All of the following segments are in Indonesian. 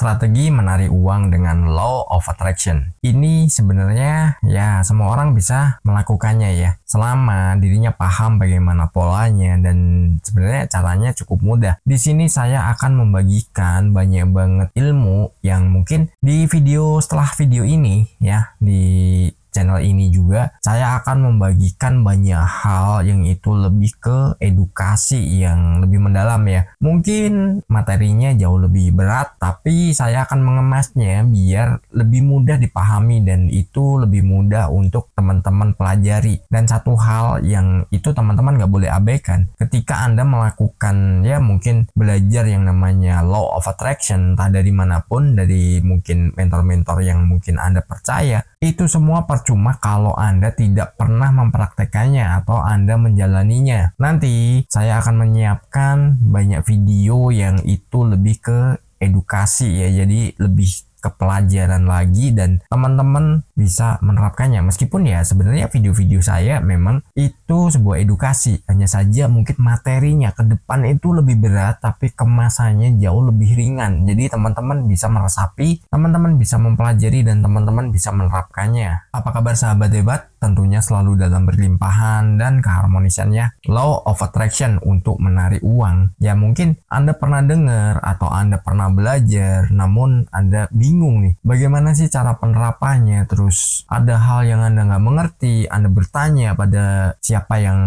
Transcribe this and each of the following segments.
Strategi menarik uang dengan Law of Attraction. Ini sebenarnya ya semua orang bisa melakukannya ya, selama dirinya paham bagaimana polanya dan sebenarnya caranya cukup mudah. Di sini saya akan membagikan banyak banget ilmu yang mungkin di video setelah video ini ya, di channel ini juga saya akan membagikan banyak hal yang itu lebih ke edukasi yang lebih mendalam ya. Mungkin materinya jauh lebih berat, tapi saya akan mengemasnya biar lebih mudah dipahami dan itu lebih mudah untuk teman-teman pelajari. Dan satu hal yang itu teman-teman gak boleh abaikan ketika Anda melakukan ya mungkin belajar yang namanya Law of Attraction, entah dari manapun, dari mungkin mentor-mentor yang mungkin Anda percaya, itu semua percuma kalau Anda tidak pernah mempraktekannya atau Anda menjalaninya. Nanti saya akan menyiapkan banyak video yang itu lebih ke edukasi ya, jadi lebih ke pelajaran lagi dan teman-teman bisa menerapkannya. Meskipun ya sebenarnya video-video saya memang itu sebuah edukasi, hanya saja mungkin materinya ke depan itu lebih berat tapi kemasannya jauh lebih ringan. Jadi teman-teman bisa meresapi, teman-teman bisa mempelajari dan teman-teman bisa menerapkannya. Apa kabar sahabat hebat? Tentunya selalu dalam berlimpahan dan keharmonisannya. Law of Attraction untuk menarik uang. Ya mungkin Anda pernah dengar atau Anda pernah belajar, namun Anda bingung nih, bagaimana sih cara penerapannya? Terus ada hal yang Anda nggak mengerti, Anda bertanya pada siapa yang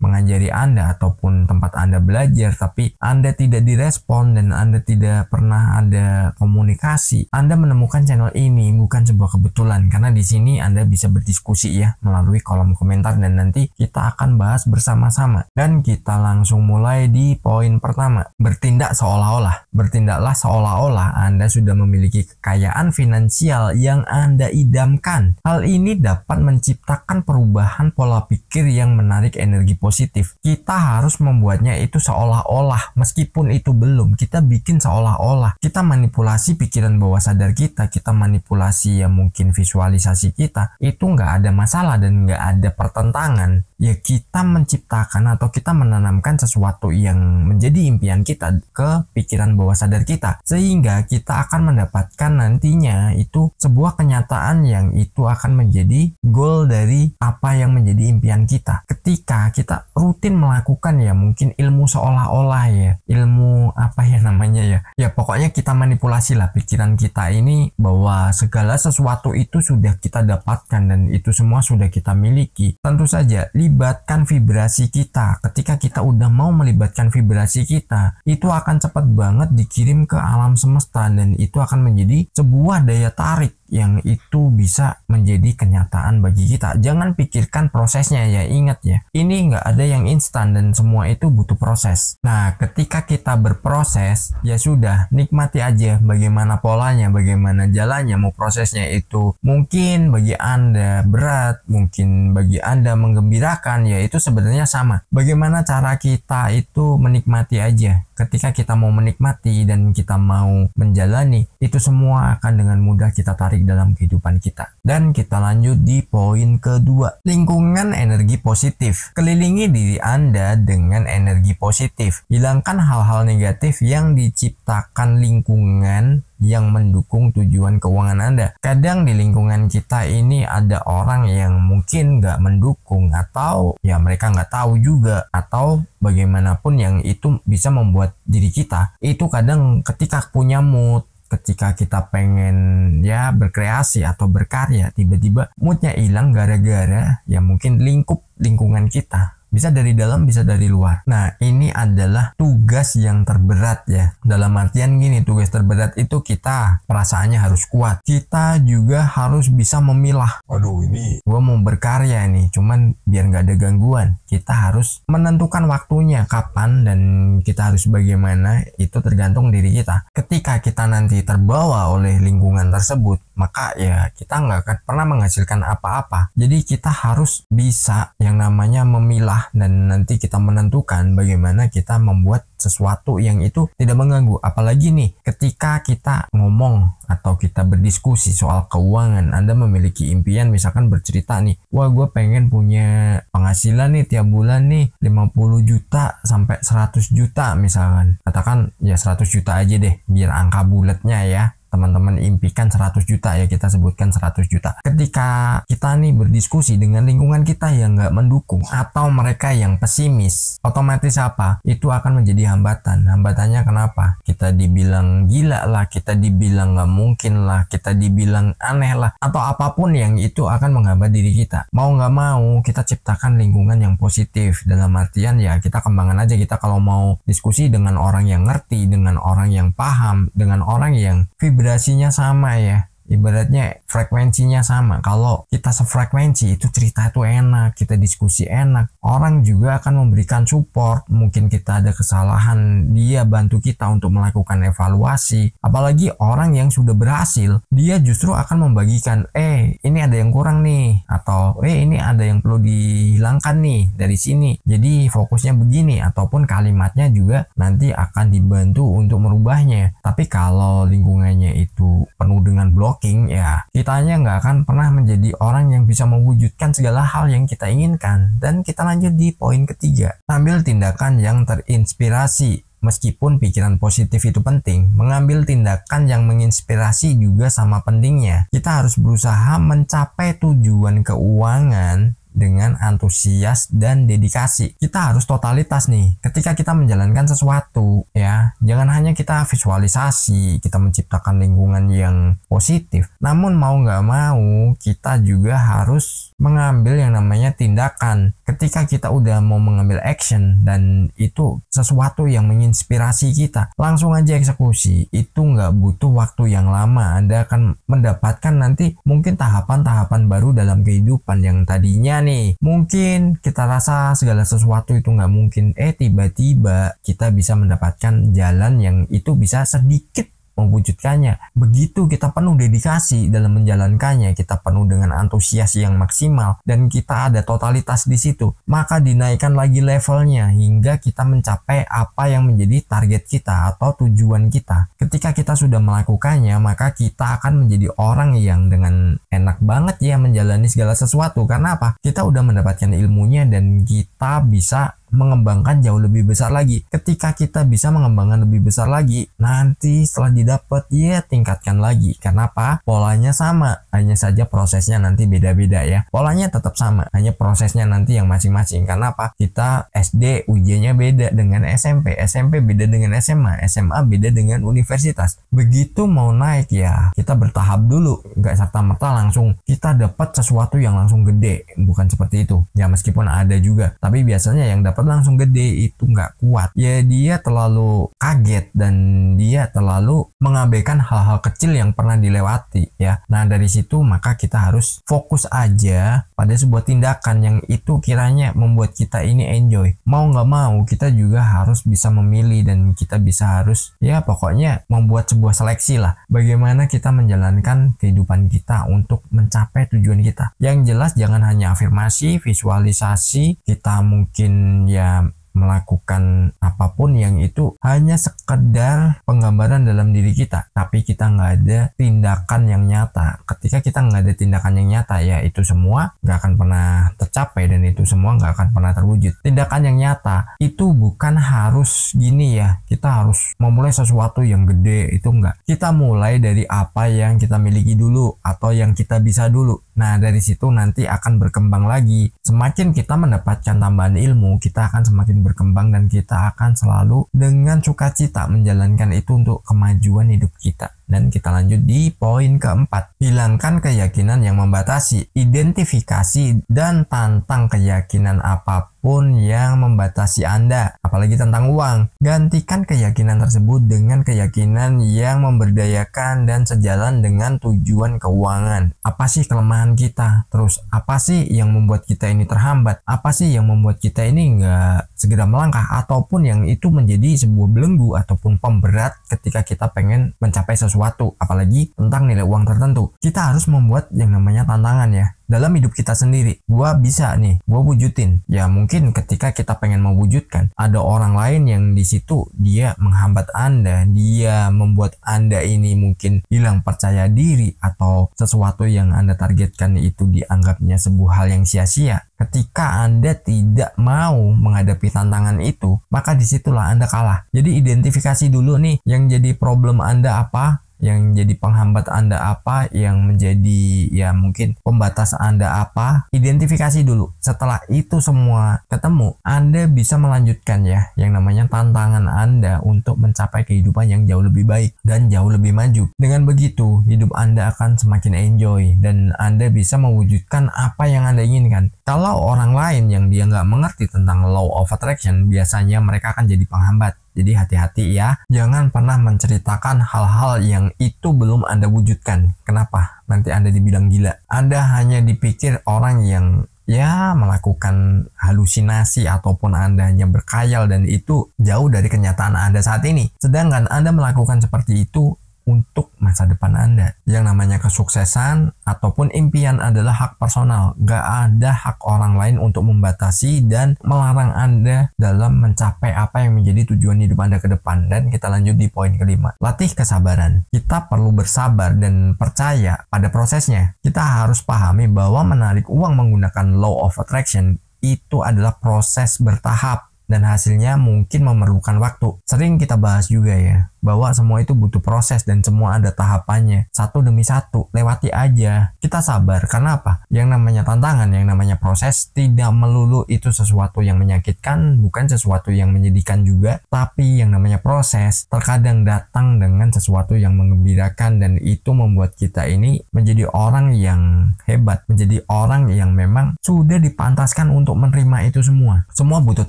mengajari Anda ataupun tempat Anda belajar, tapi Anda tidak direspon dan Anda tidak pernah ada komunikasi. Anda menemukan channel ini bukan sebuah kebetulan, karena di sini Anda bisa berdiskusi ya melalui kolom komentar dan nanti kita akan bahas bersama-sama. Dan kita langsung mulai di poin pertama, bertindak seolah-olah. Bertindaklah seolah-olah Anda sudah memiliki kekayaan finansial yang Anda idamkan. Hal ini dapat menciptakan perubahan pola pikir yang menarik energi positif. Kita harus membuatnya itu seolah-olah, meskipun itu belum. Kita bikin seolah-olah. Kita manipulasi pikiran bawah sadar kita manipulasi ya mungkin visualisasi kita. Itu nggak ada masalah dan nggak ada pertentangan. Ya kita menciptakan atau kita menanamkan sesuatu yang menjadi impian kita ke pikiran bawah sadar kita, sehingga kita akan mendapatkan nantinya itu sebuah kenyataan yang itu akan menjadi goal dari apa yang menjadi impian kita. Ketika kita rutin melakukan ya mungkin ilmu seolah-olah ya, ilmu apa ya namanya ya pokoknya kita manipulasi lah pikiran kita ini bahwa segala sesuatu itu sudah kita dapatkan dan itu semua sudah kita miliki. Tentu saja libatkan vibrasi kita. Ketika kita udah mau melibatkan vibrasi kita, itu akan cepat banget dikirim ke alam semesta dan itu akan menjadi sebuah daya tarik yang itu bisa menjadi kenyataan bagi kita. Jangan pikirkan prosesnya ya, ingat ya, ini nggak ada yang instan dan semua itu butuh proses. Nah ketika kita berproses ya sudah, nikmati aja bagaimana polanya, bagaimana jalannya. Mau prosesnya itu mungkin bagi Anda berat, mungkin bagi Anda menggembirakan, ya itu sebenarnya sama. Bagaimana cara kita itu menikmati aja. Ketika kita mau menikmati dan kita mau menjalani, itu semua akan dengan mudah kita tarik dalam kehidupan kita. Dan kita lanjut di poin kedua, lingkungan energi positif. Kelilingi diri Anda dengan energi positif. Hilangkan hal-hal negatif yang diciptakan lingkungan yang mendukung tujuan keuangan Anda. Kadang di lingkungan kita ini ada orang yang mungkin nggak mendukung atau ya mereka nggak tahu juga, atau bagaimanapun yang itu bisa membuat diri kita itu kadang ketika punya mood, ketika kita pengen ya berkreasi atau berkarya, tiba-tiba moodnya hilang gara-gara ya mungkin lingkungan kita. Bisa dari dalam, bisa dari luar. Nah, ini adalah tugas yang terberat ya. Dalam artian gini, tugas terberat itu kita perasaannya harus kuat. Kita juga harus bisa memilah. Aduh, ini gue mau berkarya nih, cuman biar nggak ada gangguan. Kita harus menentukan waktunya, kapan, dan kita harus bagaimana, itu tergantung diri kita. Ketika kita nanti terbawa oleh lingkungan tersebut, maka ya kita nggak akan pernah menghasilkan apa-apa. Jadi kita harus bisa yang namanya memilah dan nanti kita menentukan bagaimana kita membuat sesuatu yang itu tidak mengganggu. Apalagi nih ketika kita ngomong atau kita berdiskusi soal keuangan, Anda memiliki impian misalkan bercerita nih, wah gue pengen punya penghasilan nih tiap bulan nih 50 juta sampai 100 juta misalkan. Katakan ya 100 juta aja deh biar angka bulatnya ya. Teman-teman impikan 100 juta ya, kita sebutkan 100 juta. Ketika kita nih berdiskusi dengan lingkungan kita yang nggak mendukung atau mereka yang pesimis, otomatis apa? Itu akan menjadi hambatan. Hambatannya kenapa? Kita dibilang gila lah, kita dibilang nggak mungkin lah, kita dibilang aneh lah, atau apapun yang itu akan menghambat diri kita. Mau nggak mau kita ciptakan lingkungan yang positif. Dalam artian ya kita kembangkan aja, kita kalau mau diskusi dengan orang yang ngerti, dengan orang yang paham, dengan orang yang vibrasinya sama ya, ibaratnya frekuensinya sama. Kalau kita sefrekuensi itu cerita itu enak, kita diskusi enak, orang juga akan memberikan support. Mungkin kita ada kesalahan, dia bantu kita untuk melakukan evaluasi. Apalagi orang yang sudah berhasil, dia justru akan membagikan, ini ada yang kurang nih, atau ini ada yang perlu dihilangkan nih dari sini, jadi fokusnya begini, ataupun kalimatnya juga nanti akan dibantu untuk merubahnya. Tapi kalau lingkungannya itu penuh dengan blocking, ya kitanya nggak akan pernah menjadi orang yang bisa mewujudkan segala hal yang kita inginkan. Dan kita lanjut di poin ketiga, ambil tindakan yang terinspirasi. Meskipun pikiran positif itu penting, mengambil tindakan yang menginspirasi juga sama pentingnya. Kita harus berusaha mencapai tujuan keuangan dengan antusias dan dedikasi. Kita harus totalitas nih ketika kita menjalankan sesuatu ya. Jangan hanya kita visualisasi, kita menciptakan lingkungan yang positif, namun mau nggak mau kita juga harus mengambil yang namanya tindakan. Ketika kita udah mau mengambil action dan itu sesuatu yang menginspirasi kita, langsung aja eksekusi. Itu nggak butuh waktu yang lama. Anda akan mendapatkan nanti mungkin tahapan-tahapan baru dalam kehidupan yang tadinya nih mungkin kita rasa segala sesuatu itu nggak mungkin, tiba-tiba kita bisa mendapatkan jalan yang itu bisa sedikit mewujudkannya. Begitu kita penuh dedikasi dalam menjalankannya, kita penuh dengan antusias yang maksimal dan kita ada totalitas di situ, maka dinaikkan lagi levelnya hingga kita mencapai apa yang menjadi target kita atau tujuan kita. Ketika kita sudah melakukannya, maka kita akan menjadi orang yang dengan enak banget ya menjalani segala sesuatu. Karena apa? Kita udah mendapatkan ilmunya dan kita bisa mengembangkan jauh lebih besar lagi. Ketika kita bisa mengembangkan lebih besar lagi, nanti setelah didapat ya tingkatkan lagi. Karena apa? Polanya sama, hanya saja prosesnya nanti beda-beda ya. Polanya tetap sama, hanya prosesnya nanti yang masing-masing. Karena apa? Kita SD ujiannya beda dengan SMP, SMP beda dengan SMA, SMA beda dengan universitas. Begitu mau naik ya kita bertahap dulu, nggak serta-merta langsung kita dapat sesuatu yang langsung gede. Bukan seperti itu ya, meskipun ada juga, tapi biasanya yang dapat langsung gede itu nggak kuat ya, dia terlalu kaget dan dia terlalu mengabaikan hal-hal kecil yang pernah dilewati ya. Nah dari situ maka kita harus fokus aja pada sebuah tindakan yang itu kiranya membuat kita ini enjoy. Mau nggak mau kita juga harus bisa memilih dan kita bisa harus ya pokoknya membuat sebuah seleksi lah bagaimana kita menjalankan kehidupan kita untuk mencapai tujuan kita. Yang jelas jangan hanya afirmasi, visualisasi, kita mungkin ya melakukan apapun yang itu hanya sekedar penggambaran dalam diri kita, tapi kita nggak ada tindakan yang nyata. Ketika kita nggak ada tindakan yang nyata ya itu semua nggak akan pernah tercapai dan itu semua nggak akan pernah terwujud. Tindakan yang nyata itu bukan harus gini ya, kita harus memulai sesuatu yang gede, itu enggak. Kita mulai dari apa yang kita miliki dulu atau yang kita bisa dulu. Nah dari situ nanti akan berkembang lagi. Semakin kita mendapatkan tambahan ilmu, kita akan semakin berkembang dan kita akan selalu dengan sukacita menjalankan itu untuk kemajuan hidup kita. Dan kita lanjut di poin keempat, hilangkan keyakinan yang membatasi. Identifikasi dan tantang keyakinan apapun apapun yang membatasi Anda, apalagi tentang uang. Gantikan keyakinan tersebut dengan keyakinan yang memberdayakan dan sejalan dengan tujuan keuangan. Apa sih kelemahan kita? Terus apa sih yang membuat kita ini terhambat? Apa sih yang membuat kita ini nggak segera melangkah, ataupun yang itu menjadi sebuah belenggu ataupun pemberat ketika kita pengen mencapai sesuatu, apalagi tentang nilai uang tertentu. Kita harus membuat yang namanya tantangan ya dalam hidup kita sendiri. Gua bisa nih, gua wujudin. Ya mungkin ketika kita pengen mewujudkan, ada orang lain yang di situ dia menghambat Anda, dia membuat Anda ini mungkin hilang percaya diri, atau sesuatu yang Anda targetkan itu dianggapnya sebuah hal yang sia-sia. Ketika Anda tidak mau menghadapi tantangan itu, maka disitulah Anda kalah. Jadi identifikasi dulu nih yang jadi problem Anda apa, yang jadi penghambat Anda apa, yang menjadi ya mungkin pembatas Anda apa. Identifikasi dulu. Setelah itu semua ketemu, Anda bisa melanjutkan ya yang namanya tantangan Anda untuk mencapai kehidupan yang jauh lebih baik dan jauh lebih maju. Dengan begitu, hidup Anda akan semakin enjoy dan Anda bisa mewujudkan apa yang Anda inginkan. Kalau orang lain yang dia nggak mengerti tentang law of attraction, biasanya mereka akan jadi penghambat. Jadi hati-hati ya, jangan pernah menceritakan hal-hal yang itu belum Anda wujudkan. Kenapa? Nanti Anda dibilang gila. Anda hanya dipikir orang yang ya melakukan halusinasi, ataupun Anda hanya berkhayal dan itu jauh dari kenyataan Anda saat ini. Sedangkan Anda melakukan seperti itu untuk masa depan Anda. Yang namanya kesuksesan ataupun impian adalah hak personal. Gak ada hak orang lain untuk membatasi dan melarang Anda dalam mencapai apa yang menjadi tujuan hidup Anda ke depan. Dan kita lanjut di poin kelima. Latih kesabaran. Kita perlu bersabar dan percaya pada prosesnya. Kita harus pahami bahwa menarik uang menggunakan law of attraction itu adalah proses bertahap, dan hasilnya mungkin memerlukan waktu. Sering kita bahas juga ya, bahwa semua itu butuh proses dan semua ada tahapannya. Satu demi satu, lewati aja. Kita sabar, karena apa? Yang namanya tantangan, yang namanya proses, tidak melulu itu sesuatu yang menyakitkan, bukan sesuatu yang menyedihkan juga. Tapi yang namanya proses, terkadang datang dengan sesuatu yang menggembirakan, dan itu membuat kita ini menjadi orang yang hebat, menjadi orang yang memang sudah dipantaskan untuk menerima itu semua. Semua butuh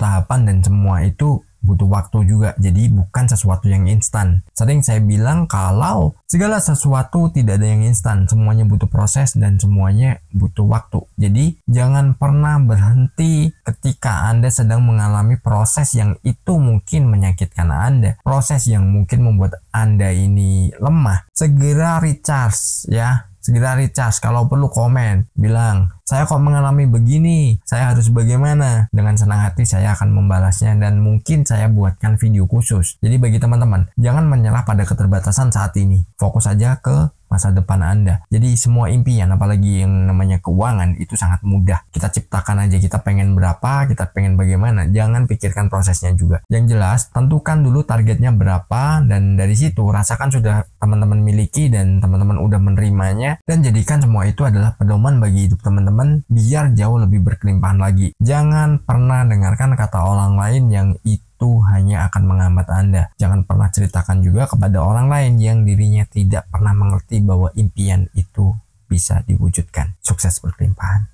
tahapan dan semua itu butuh waktu juga. Jadi bukan sesuatu yang instan. Sering saya bilang kalau segala sesuatu tidak ada yang instan, semuanya butuh proses dan semuanya butuh waktu. Jadi jangan pernah berhenti ketika Anda sedang mengalami proses yang itu mungkin menyakitkan Anda, proses yang mungkin membuat Anda ini lemah. Segera recharge ya. Segera recharge, kalau perlu komen, bilang, saya kok mengalami begini, saya harus bagaimana. Dengan senang hati saya akan membalasnya, dan mungkin saya buatkan video khusus. Jadi bagi teman-teman, jangan menyerah pada keterbatasan saat ini. Fokus aja ke masa depan Anda. Jadi semua impian, apalagi yang namanya keuangan, itu sangat mudah. Kita ciptakan aja, kita pengen berapa, kita pengen bagaimana. Jangan pikirkan prosesnya juga. Yang jelas, tentukan dulu targetnya berapa, dan dari situ rasakan sudah teman-teman miliki dan teman-teman udah menerimanya, dan jadikan semua itu adalah pedoman bagi hidup teman-teman biar jauh lebih berkelimpahan lagi. Jangan pernah dengarkan kata orang lain yang itu hanya akan menghambat Anda. Jangan pernah ceritakan juga kepada orang lain yang dirinya tidak pernah mengerti bahwa impian itu bisa diwujudkan. Sukses berkelimpahan.